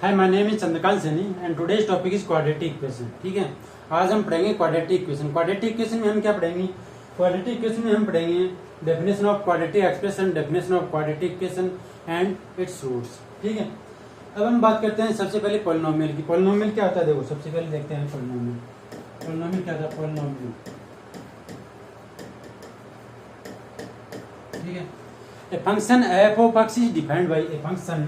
Hi, my name is Chandrakant Saini and today's topic is quadratic equation. ठीक है, आज हम पढ़ेंगे क्वाड्रेटिक इक्वेशन। क्वाड्रेटिक इक्वेशन में हम क्या पढ़ेंगे? क्वाड्रेटिक इक्वेशन में हम पढ़ेंगे definition of quadratic expression, definition of quadratic equation and its roots. ठीक है, अब हम बात करते हैं सबसे पहले पॉलिनोमियल की। पॉलिनोमियल क्या होता है? देखो, सबसे पहले देखते हैं पॉलिनोमियल। पॉलिनोमियल क्या होता है? पॉलिनोमियल, ठीक है, a function F of x is defined by a function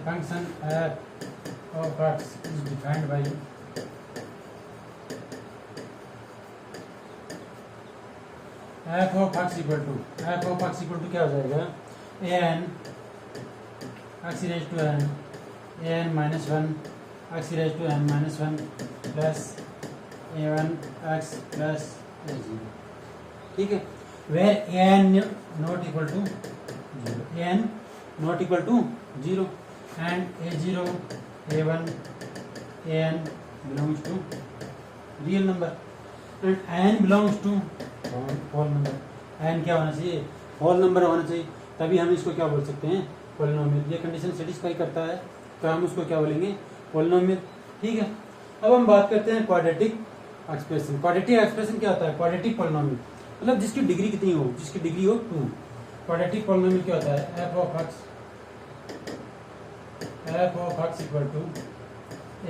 function f of x is defined by f of x equal to क्या हो जाएगा? an x raised to n an minus 1 x raised to n minus 1 plus a1 x plus a0। ठीक है, where an not equal to 0, an not equal to 0 and a0, a1, an belongs to real number and n belongs to whole number। n क्या होना चाहिए? whole number होना चाहिए, तभी हम इसको क्या बोल सकते हैं? पॉलिनोमियल। ये कंडीशन सेटिस्फाई करता है तो हम उसको क्या बोलेंगे? पॉलिनोमियल। ठीक है, अब हम बात करते हैं क्वाड्रेटिक एक्सप्रेशन। क्वाड्रेटिक एक्सप्रेशन क्या होता है? क्वाड्रेटिक पॉलिनोमियल मतलब जिसकी डिग्री कितनी हो? जिसकी डिग्री हो 2। क्वाड्रेटिक पॉलिनोमियल क्या होता है? f of x equal to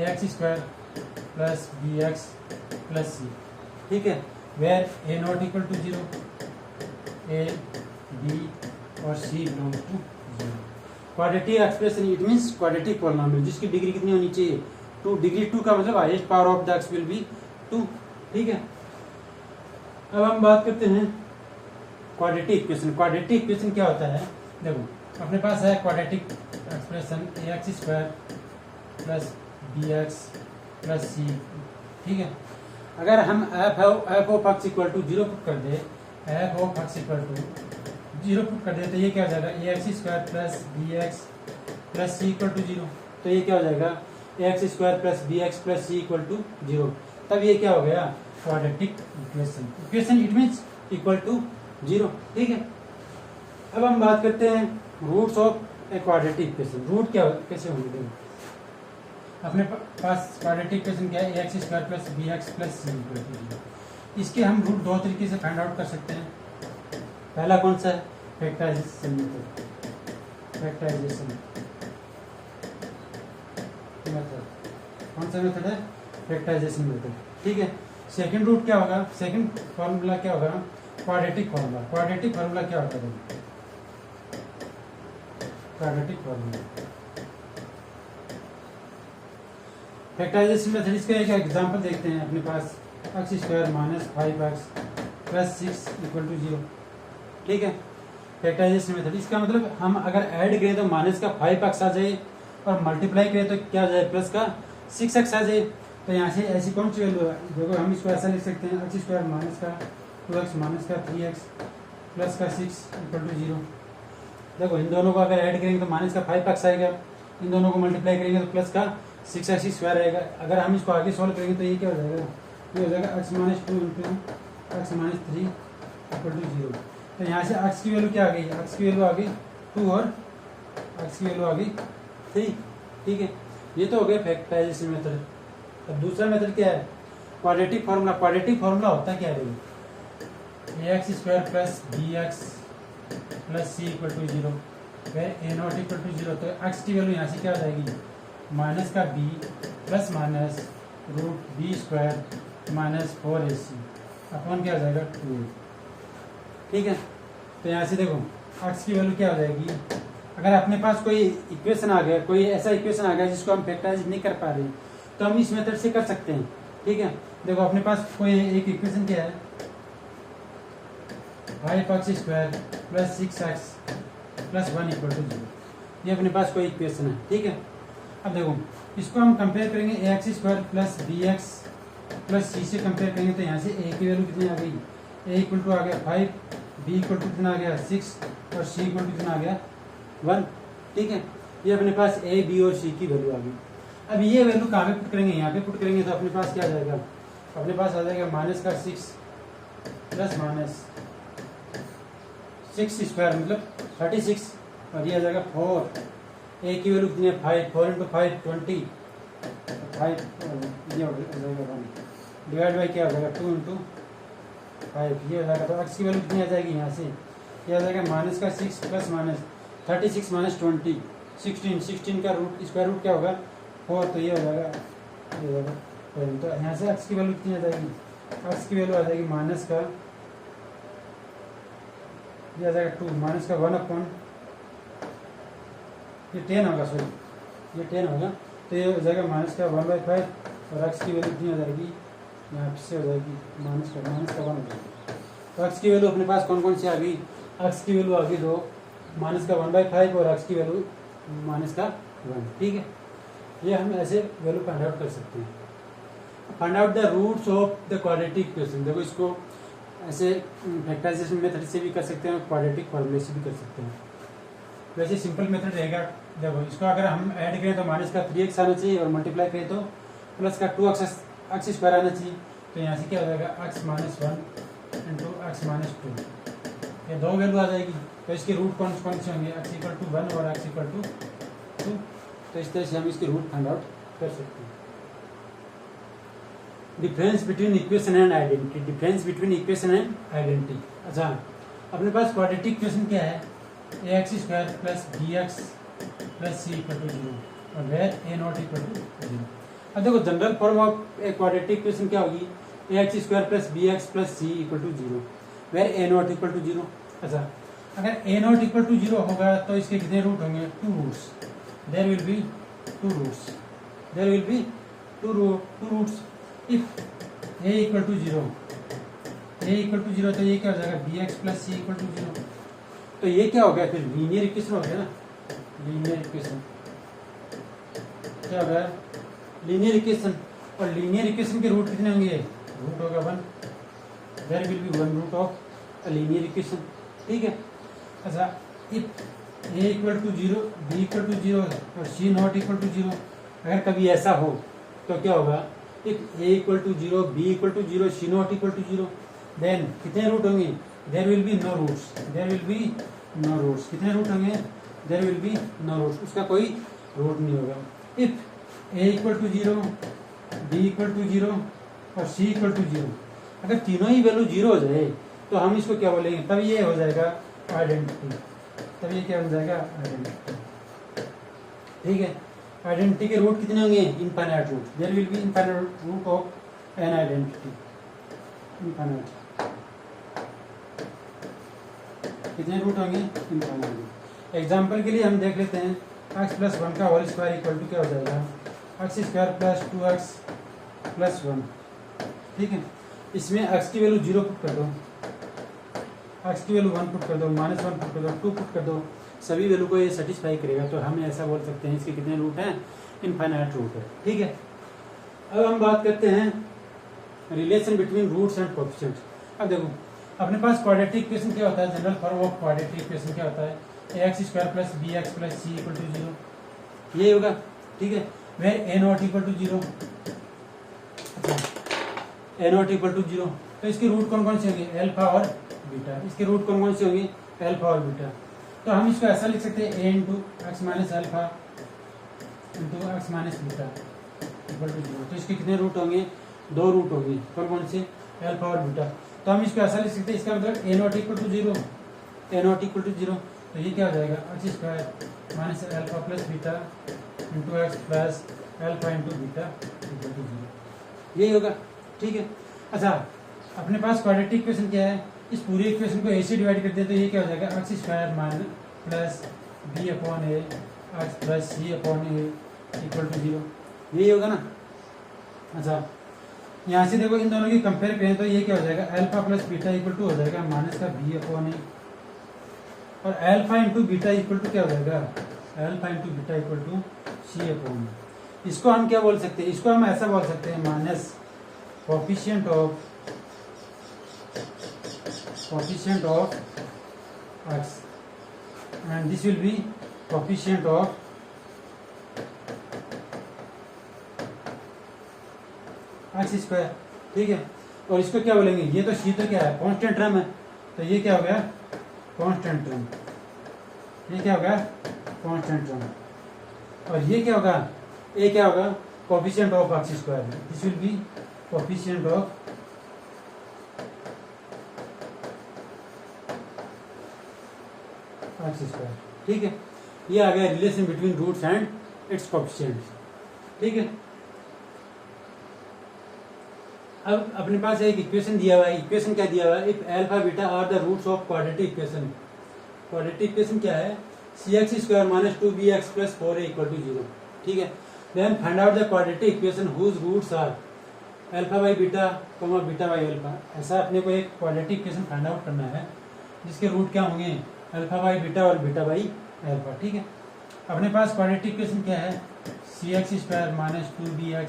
ax square plus bx plus c। ठीक है, where a not equal to 0, a b और c belongs to 0। Quadratic expression it means quadratic polynomial जिसकी डिग्री कितनी होनी चाहिए? 2। डिग्री 2 का मतलब highest power of the x will be 2। ठीक है, अब हम बात करते हैं क्वाड्रेटिक इक्वेशन। क्वाड्रेटिक इक्वेशन क्या होता है? देखो, अपने पास है quadratic expression ax square plus bx plus c। ठीक है, अगर हम f of x equal to 0 put कर दे, f of x equal to 0 put कर दे तो ये क्या हो जाएगा? ax square plus bx plus c equal to 0। तो ये क्या हो जाएगा? ax square plus bx plus c equal to 0। तब ये क्या हो गया? Quadratic equation. Equation it means equal to 0। ठीक है, अब हम बात करते हैं roots of a quadratic equation. Root क्या कैसे होंगे? देखो, अपने पास क्वाड्रेटिक इक्वेशन क्या है? ax square plus bx plus c equal to 0। इसके हम रूट दो तरीके से फाइंड आउट कर सकते हैं। पहला कौन सा है? Factorisation method. फैक्टराइजेशन मेथड कौन सा मेथड है? Factorisation method. ठीक है, सेकंड रूट क्या होगा? सेकंड फॉर्मूला क्या होगा? Quadratic formula. क्वाड्रेटिक फॉर्मूला क्या होता है? Quadratic formula factorisation method. इसका एक एग्जांपल देखते हैं। अपने पास x square minus 5x plus 6 equal to 0। ठीक है, फैक्टराइजेशन मेथड। इसका मतलब हम अगर ऐड करें तो माइनस का 5x आ जाए और मल्टीप्लाई करें तो क्या आ जाए? प्लस का 6x आ जाए। तो यहाँ से ऐसी कौन सी वैल्यू है? देखो, हम इसको ऐसा लिख सकते हैं x स्क्वायर माइनस का 2x माइनस का 3x प्लस का 6 इक्वल टू 0। देखो, इन दोनों को अगर ऐड करेंगे तो माइनस का 5x आएगा, इन दोनों को मल्टीप्लाई करेंगे तो प्लस का 6x स्क्वायर आएगा। अगर हम इसको आगे सॉल्व करेंगे तो ये क्या हो जाएगा? ये हो जाएगा x minus 2 into x minus 3 equal to 0। तो यहाँ से x की वैल्यू क्या आ गई? x की वैल्यू आ गई 2 और x की वैल्यू आ गई 3। ठीक है, ये तो हो गया फैक्टराइजेशन मेथड। अब दूसरा मेथड क्या है? Quadratic formula. क्वाड्रेटिक फॉर्मूला होता क्या है? ax square plus bx plus c equal to 0 where a not equal to 0। तो x की वैल्यू यहाँ से क्या हो जाएगी? माइनस का b plus minus root b square minus 4ac upon क्या हो जाएगा? 2a। ठीक है, तो यहाँ से देखो x की वैल्यू क्या हो जाएगी? अगर अपने पास कोई इक्वेशन आ गया, कोई ऐसा इक्वेशन आ गया जिसको हम फैक्टराइज नहीं कर पा रहे, तो हम इस मेथड से कर सकते हैं। ठीक है, देखो, अपने पास कोई एक इक्वेशन क्या है? 5x square plus 6x plus 1 equal to 0। ये अपने पास कोई इक्वेशन है। ठीक है, अब देखो, इसको हम कंपेयर करेंगे ax square plus bx plus c से कंपेयर करेंगे तो यहाँ से a की वैल्यू कितनी आ गई? a इक्वल टू आ गया 5, b इक्वल टू कितना आ गया 6 और c इक्वल टू कितना आ गया 1। ठीक है, ये अपने पास a, b और c की वैल्यू आ गई। अब ये वैल्यू कहाँ पे पुट करेंगे? यहाँ पे पुट करेंगे तो अपने पास क्या आ जाएगा? अपने पास आ जाएगा माइनस का 6 प्लस माइनस 6 स्क्वायर मतलब 36 और ये आ जाएगा 4, ए की वैल्यू कितनी है 5, 4 इंटू 5 20, 5 ये हो जाएगा 1 डिवाइड बाई क्या हो जाएगा 2 इंटू 5 ये हो जाएगा। तो एक्स की वैल्यू कितनी आ जाएगी यहाँ से, ये आ जाएगा माइनस का 6 प्लस माइनस 36 माइनस 20 16 का रूट स्क्वायर रूट क्या होगा 4, तो ये हो जाएगा तो यहाँ से एक्स की वैल्यू कितनी आ जाएगी, एक्स की वैल्यू आ जाएगी माइनस का ये आ जाएगा 2 माइनस का 1 अपॉन ये 10 होगा, सॉरी ये 10 होगा, तो ये हो जाएगा माइनस का 1/5 और एक्स की वैल्यू कितनी आ जाएगी यहाँ से हो जाएगी माइनस का 1 हो जाएगी। तो एक्स की वैल्यू अपने पास कौन कौन सी आ गई, एक्स की वैल्यू आ गई 2, माइनस का 1/5 और एक्स की वैल्यू माइनस का 1। ठीक है, ये हम ऐसे वैल्यू फाइंड आउट कर सकते हैं। Find out the roots of the quadratic equation, देखो इसको ऐसे फैक्टराइजेशन मेथड से भी कर सकते हैं और क्वाड्रेटिक फॉर्मूले से भी कर सकते हैं। वैसे सिंपल मेथड रहेगा, देखो इसको अगर हम ऐड करें तो माइनस का 3x आना चाहिए और मल्टीप्लाई करें तो प्लस का 2x स्क्वायर आना चाहिए। तो यहाँ से क्या हो जाएगा x minus 1 into x minus 2, ये दो वैल्यू आ जाएगी। तो इसके रूट कौन कौन से होंगे, x इक्वल टू 1 और x इक्वल टू 2। तो इस तरह से हम इसके रूट फाइंड आउट कर सकते हैं। Difference between equation and identity, difference between equation and identity. अच्छा, अपने पास क्वाड्रेटिक इक्वेशन क्या है, ax square plus bx plus c equal to 0 और where a not equal to 0। अब देखो general form of a quadratic equation क्या होगी, ax square plus bx plus c equal to 0 where a not equal to 0। अच्छा, अगर a not equal to 0 होगा तो इसके कितने रूट होंगे, 2 roots, there will be 2 roots, there will be 2 roots. If a equal to 0, a equal to 0 तो ये क्या हो जाएगा bx plus c equal to 0। तो ये क्या हो गया फिर लीनियर इक्वेशन हो गया ना, लीनियर इक्वेशन क्या हो गया, लीनियर इक्वेशन। और लीनियर इक्वेशन के रूट कितने होंगे, रूट होगा 1, there will be 1 root of a linear equation. ठीक है। अच्छा, if a equal to 0, b equal to 0 और c नॉट इक्वल टू 0, अगर कभी ऐसा हो तो क्या होगा, if a equal to 0, b equal to 0, c not equal to 0, then कितने रूट होंगे, there will be no roots, there will be no roots. कितने रूट होंगे, there will be no roots, उसका कोई रूट नहीं होगा। If a equal to 0, b equal to 0 और c equal to 0, अगर तीनों ही वैल्यू 0 हो जाए तो हम इसको क्या बोलेंगे, तब ये हो जाएगा आइडेंटिटी, तब ये क्या हो जाएगा आइडेंटिटी। ठीक है, आइडेंटिटी के रूट कितने होंगे, infinite root, there will be infinite root of an identity, infinite. कितने रूट होंगे, इनफाइनाइट। एग्जाम्पल के लिए हम देख लेते हैं, x प्लस 1 का होल स्क्वायर इक्वल टू क्या हो जाएगा, x square plus 2x plus 1। ठीक है, इसमें x की वैल्यू 0 पुट कर दो, x की वैल्यू 1 पुट कर दो, माइनस 1 पुट कर दो, 2 पुट कर दो, सभी वैल्यू को ये सेटिस्फाई करेगा। तो हम ऐसा बोल सकते हैं इसके कितने रूट हैं, इनफाइनाइट रूट है। ठीक है, अब हम बात करते हैं relation between roots and coefficient. अब देखो अपने पास क्वाड्रेटिक इक्वेशन क्या होता है, general form of quadratic equation क्या होता है, ax square plus bx plus c equal to 0, ये होगा। ठीक है, where a not equal to 0, अच्छा a नॉट इक्वल टू 0, तो इसके रूट कौन कौन से होंगे, अल्फा और बीटा। इसके रूट कौन कौन से होंगे, अल्फा और बीटा। तो हम इसको ऐसा लिख सकते हैं a into x minus alpha into x minus beta equal to 0। तो इसके कितने रूट होंगे, 2 रूट होंगे, कौन कौन से, अल्फा और बीटा। तो हम इसको ऐसा लिख सकते हैं, इसका मतलब a not equal to 0, a not equal to 0, तो ये क्या हो जाएगा x square minus alpha plus beta into x plus alpha into beta equal to 0, यही होगा। ठीक है। अच्छा, अपने पास क्वाड्रेटिक इक्वेशन क्या है, इस पूरी इक्वेशन को a से डिवाइड कर दिया तो ये क्या हो जाएगा x square minus plus b upon a x plus c upon a equal to 0, यही होगा ना। अच्छा, यहाँ से देखो इन दोनों की कंपेयर करें तो ये क्या हो जाएगा, alpha plus beta equal to हो जाएगा माइनस का b अपॉन ए, और alpha into beta equal to क्या हो जाएगा, alpha into beta equal to c upon a. इसको हम क्या बोल सकते हैं, इसको हम ऐसा बोल सकते हैं, minus coefficient of x and this will be coefficient of x square. ठीक है, और इसको क्या बोलेंगे, ये तो c तो क्या है, कांस्टेंट टर्म है, तो ये क्या हो गया कांस्टेंट टर्म, ये क्या होगा कांस्टेंट टर्म, और ये क्या होगा, ये क्या होगा coefficient of x square, this will be coefficient of x square. ठीक है, ये आ गया relation between roots and its coefficients. ठीक है, अब अपने पास एक इक्वेशन दिया हुआ है, इक्वेशन क्या दिया हुआ है, if alpha beta are the roots of quadratic equation. Quadratic equation क्या है, cx square minus 2bx plus 4a equal to 0। ठीक है, then find out the quadratic equation whose roots are alpha by beta comma beta by alpha. ऐसा अपने को एक quadratic equation find out करना है जिसके रूट क्या होंगे, अल्फा बाई बीटा और बीटा बाई अल्फा। ठीक है, अपने पास क्वाड्रेटिक इक्वेशन क्या है, cx square minus 2bx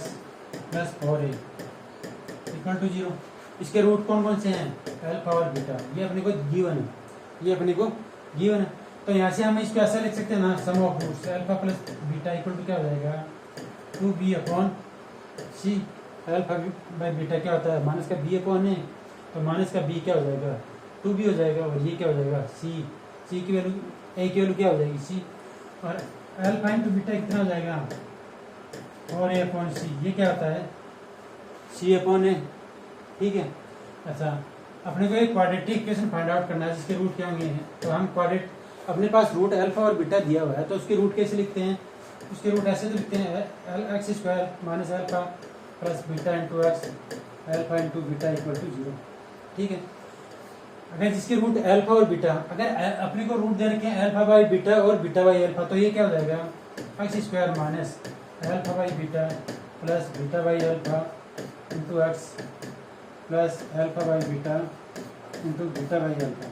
plus 4a equal to 0। इसके रूट कौन कौन से हैं, अल्फा और बीटा, ये अपने को गिवन है, ये अपने को गिवन है। तो यहाँ से हम इसको ऐसा लिख सकते हैं ना, sum of roots alpha plus beta equal to क्या हो जाएगा 2b upon c। Alpha by beta क्या होता है, माइनस का b अपॉन है, तो माइनस का b क्या हो जाएगा 2b हो जाएगा, और ये क्या हो जाएगा c की वैल्यू, a की वैल्यू क्या हो जाएगी c, और अल्फा इंटू बीटा कितना हो जाएगा 4a अपॉन c, ये क्या होता है c अपॉन a। ठीक है, अच्छा अपने को एक क्वाड्रेटिक इक्वेशन फाइंड आउट करना है जिसके रूट क्या होंगे, तो हम क्वाड्रेट अपने पास रूट अल्फा और बीटा दिया हुआ है, तो उसके रूट कैसे लिखते हैं, उसके रूट ऐसे तो लिखते हैं x square minus alpha plus beta into x alpha into beta equal to 0। ठीक है, अगर जिसके रूट अल्फा और बीटा, अगर अपने को रूट दे रखे हैं अल्फा बाई बीटा और बीटा बाई अल्फा, तो ये क्या हो जाएगा x square minus alpha by beta plus beta by alpha into x plus alpha by beta into beta by alpha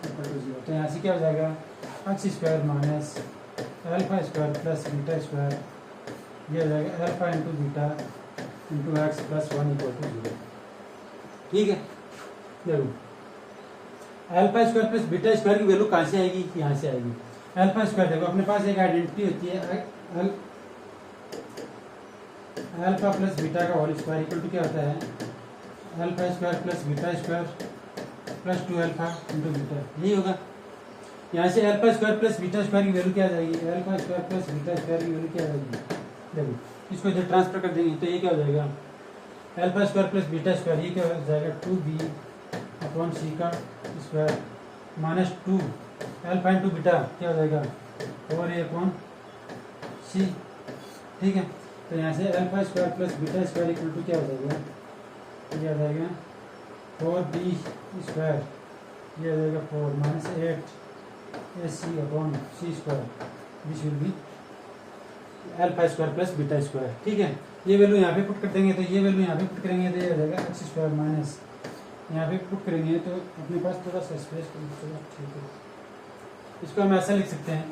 equal to 0। तो यहाँ से क्या हो जाएगा x square minus alpha square plus beta square, ये हो जाएगा alpha into beta into x plus 1 equal to 0। ठीक है, देखो alpha square plus beta square की वैल्यू कहाँ से आएगी, यहाँ से आएगी। अल्फा स्क्वायर देखो अपने पास एक आइडेंटिटी होती है अल्फा प्लस बीटा का होल स्क्वायर इक्वल टू क्या होता है alpha square plus beta square plus 2 alpha into beta, यही होगा। यहाँ से alpha square plus beta square की वैल्यू क्या आ जाएगी, alpha square plus beta square की वैल्यू क्या आ जाएगी, देखो इसको इधर ट्रांसफर कर देंगे तो ये क्या हो जाएगा alpha square plus beta square, ये क्या हो जाएगा 2b अपॉन c का square minus 2 alpha into beta क्या हो जाएगा 4a अपॉन c। ठीक है, तो यहाँ से alpha square plus beta square equal to क्या हो जाएगा, ये आ जाएगा 4b स्क्वायर, ये आ जाएगा 4 minus 8ac upon c square, this will be alpha square plus beta square. ठीक है, ये वैल्यू यहाँ पे पुट कर देंगे, तो ये वैल्यू यहाँ पे पुट करेंगे तो ये आ जाएगा एक्स स्क्वायर माइनस, यहाँ पे पुट करेंगे तो अपने पास थोड़ा सा स्पेस, ठीक है इसको हम ऐसा लिख सकते हैं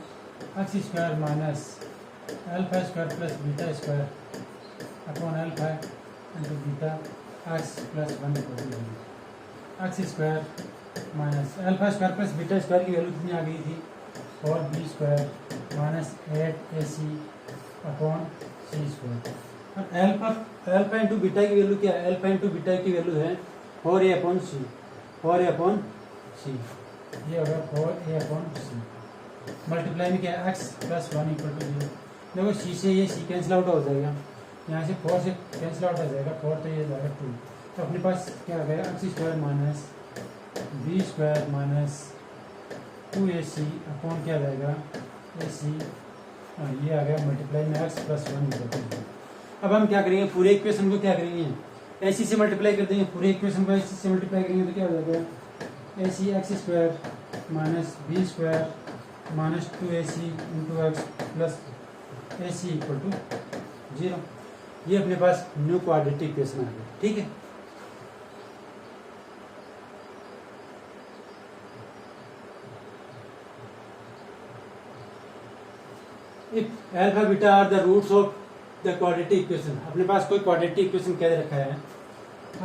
x square minus alpha square plus beta square upon alpha into beta x plus 1 equal to 0। X square minus alpha square plus beta square की वैल्यू कितनी आ गई थी 4b square minus 8ac upon c square, और alpha into beta की value क्या है, alpha into beta की वैल्यू है 4a upon c, 4a upon c, ये होगा 4a अपॉन c मल्टीप्लाई में क्या है एक्स प्लस 1 इक्वल टू 0। देखो c से ये c कैंसिल आउट हो जाएगा, यहाँ से 4 से कैंसिल आउट हो जाएगा 4, तो ये जाएगा 2, तो अपने पास क्या आ गया x square minus b square minus 2ac upon क्या आ जाएगा ac, और ये आ गया मल्टीप्लाई में एक्स प्लस 1 इक्वल टू 0। अब हम क्या करेंगे, पूरे इक्वेशन को क्या करेंगे ac से मल्टीप्लाई कर देंगे, पूरे इक्वेशन को ac से मल्टीप्लाई करेंगे तो क्या हो जाएगा ac x square minus b square minus 2ac into x plus ac equal to 0। ये अपने पास न्यू क्वाड्रेटिक इक्वेशन आ गया। ठीक है, if alpha beta are the roots of the quadratic equation, अपने पास कोई क्वाड्रेटिक इक्वेशन क्या रखा है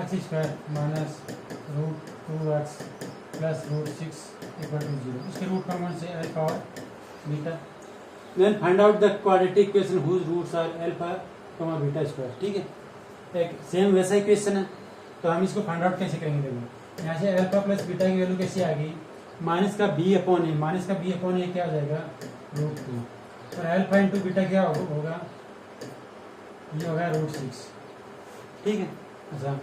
x square minus root 2x प्लस रूट 6 इक्वल टू 0, इसके रूट कौन से अल्फा और beta, then find out the quadratic equation whose roots are alpha comma beta square. ठीक है, एक सेम वैसा इक्वेशन है, तो हम इसको फाइंड आउट कैसे करेंगे, देखो यहाँ से अल्फा प्लस बीटा की वैल्यू कैसी आ गई माइनस का बी अपॉन ए, माइनस का बी अपॉन ए क्या हो जाएगा √2, और अल्फा इंटू बीटा क्या होगा, ये होगा √6। ठीक है। अच्छा,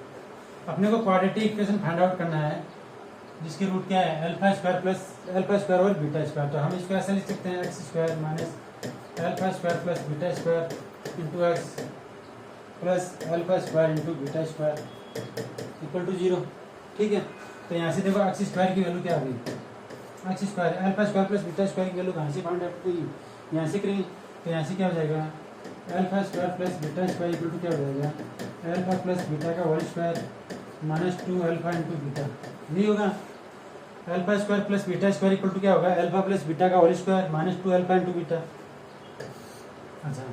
अपने को क्वाड्रेटिक इक्वेशन फाइंड आउट करना है जिसकी रूट क्या है alpha square plus alpha square और बीटा स्क्वायर। तो हम इसको ऐसा लिख सकते हैं x square minus alpha square plus beta square into x plus alpha square into beta square equal to 0। ठीक है। तो यहाँ से देखो एक्स स्क्वायर की वैल्यू क्या आ गई, x square alpha square plus beta square की वैल्यू कहाँ से फाइंड आउट हुई, यहाँ से करेंगे। तो यहाँ से क्या हो जाएगा alpha square plus beta square equal to क्या हो जाएगा अल्फा प्लस बीटा का whole square minus 2 alpha into beta, नहीं होगा। Alpha square plus beta square equal to क्या होगा अल्फा प्लस बीटा का whole square minus 2 alpha into beta. अच्छा,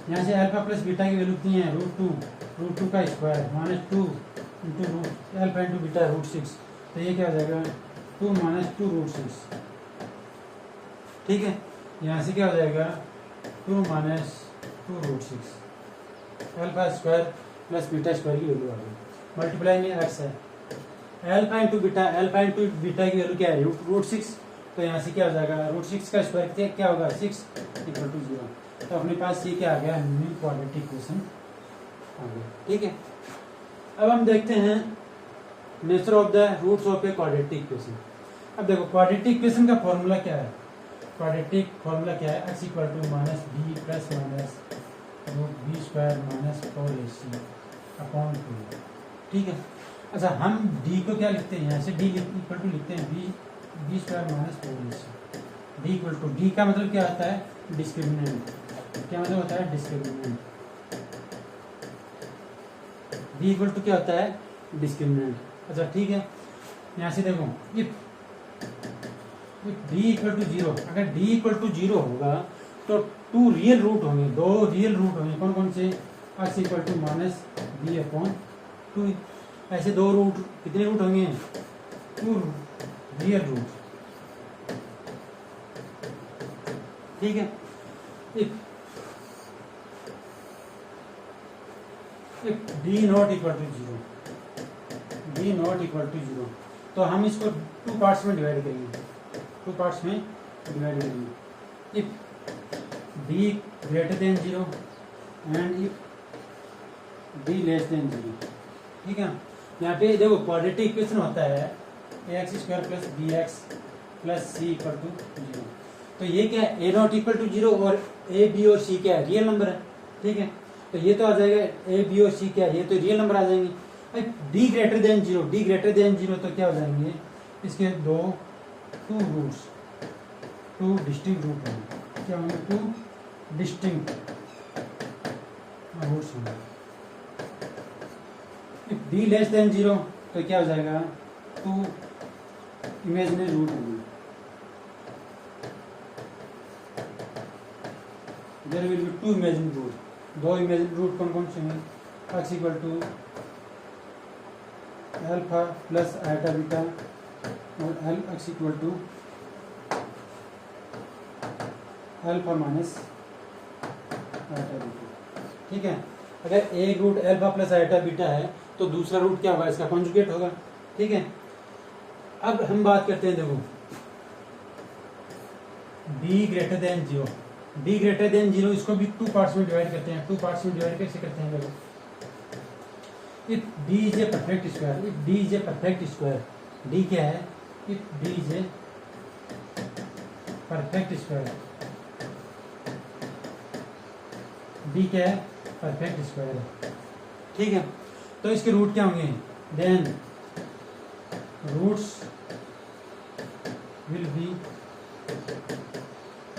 यहाँ से अल्फा प्लस बीटा की वैल्यू कितनी है √2 का square minus 2 into root alpha into beta √6। तो ये क्या हो जाएगा 2 माइनस 2 √6। ठीक है। यहाँ से क्या हो जाएगा 2 minus 2 √6 alpha square plus beta square की वैल्यू आ गई, मल्टीप्लाई में एक्स है, अल्फा इंटू बीटा की वैल्यू क्या है √6। तो यहाँ से क्या हो जाएगा √6 का स्क्वायर क्या होगा 6 इक्वल टू 0। तो अपने पास ये क्या आ गया न्यू क्वाड्रेटिक इक्वेशन आ गया। ठीक है। अब हम देखते हैं nature of the roots of a quadratic equation. अब देखो क्वाड्रेटिक इक्वेशन का फॉर्मूला क्या है, क्वाड्रेटिक फॉर्मूला क्या है x equal to minus b plus minus √b square minus 4ac upon 2। ठीक है। अच्छा, हम d को क्या लिखते हैं, यहाँ से d इक्वल टू लिखते हैं b square minus 4ac। d equal to, d का मतलब क्या होता है डिस्क्रिमिनेंट, क्या मतलब होता है डिस्क्रिमिनेंट। d इक्वल टू क्या होता है डिस्क्रिमिनेंट। अच्छा ठीक है, यहाँ से देखो इफ d इक्वल टू 0, अगर d इक्वल टू 0 होगा तो 2 रियल रूट होंगे, 2 रियल रूट होंगे, कौन कौन से x equal to minus b upon 2। ऐसे 2 रूट, कितने रूट होंगे 2 रियल रूट। ठीक है। If d not equal to 0, d not equal to 0, तो हम इसको 2 पार्ट्स में डिवाइड करेंगे, 2 पार्ट्स में डिवाइड करेंगे। If d greater than 0 and if d less than 0। ठीक है। यहाँ पे देखो क्वाड्रेटिक इक्वेशन होता है ax square plus b x plus c equal to 0। तो ये क्या है a नॉट इक्वल टू 0 और a b और c क्या है रियल नंबर है। ठीक है। तो ये तो आ जाएगा a b और c क्या है, ये तो रियल नंबर आ जाएंगे। d ग्रेटर देन 0 तो क्या हो जाएंगे इसके 2 रूट्स, 2 डिस्टिंक्ट रूट होंगे, क्या होंगे 2 डिस्टिंक्ट रूट्स होंगे। d लेस देन 0 तो क्या हो जाएगा 2 इमेजिनरी रूट होंगे। There will be 2 imaginary root, 2 imaginary root कौन कौन से होंगे x equal to alpha plus iota beta और x equal to alpha minus iota beta. ठीक है। अगर एक root alpha plus iota beta है तो दूसरा रूट क्या होगा इसका कॉन्जुगेट होगा। ठीक है। अब हम बात करते हैं, देखो d greater than 0, d greater than 0 इसको भी 2 पार्ट्स में डिवाइड करते हैं। 2 पार्ट्स में डिवाइड कैसे करते हैं देखो, if d is a perfect square, if d is a perfect square, d क्या है if d is a perfect square, d क्या है परफेक्ट स्क्वायर है। ठीक है। तो इसके रूट क्या होंगे then roots will be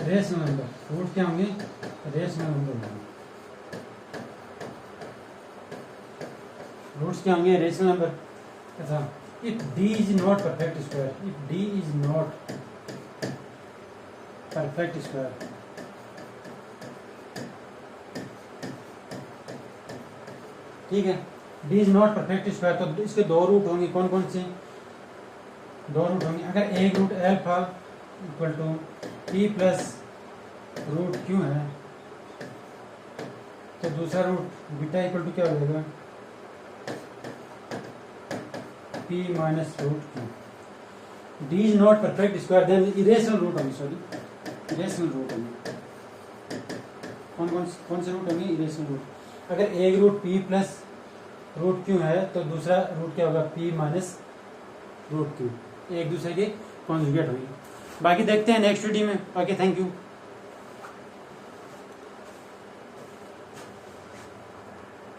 rational number, root क्या होंगे रेशनल नंबर होंगे, रूट्स क्या होंगे रेशनल नंबर। अच्छा, if d is not perfect square, if d is not perfect square, ठीक है, d is not perfect square तो इसके 2 रूट होंगे, कौन कौन से 2 रूट होंगे। अगर एक root alpha equal to p plus root q है तो दूसरा रूट बीटा इक्वल टू क्या हो जाएगा p minus root q. D is not perfect square then irrational root होंगे, सॉरी इरेशनल रूट होंगे। कौन से रूट होंगे? Irrational root. अगर एक root p plus root q है तो दूसरा रूट क्या होगा? पी माइनस रूट क्यू, एक दूसरे के कॉन्जुगेट होंगे। बाकी देखते हैं नेक्स्ट वीडियो में। Okay, thank you.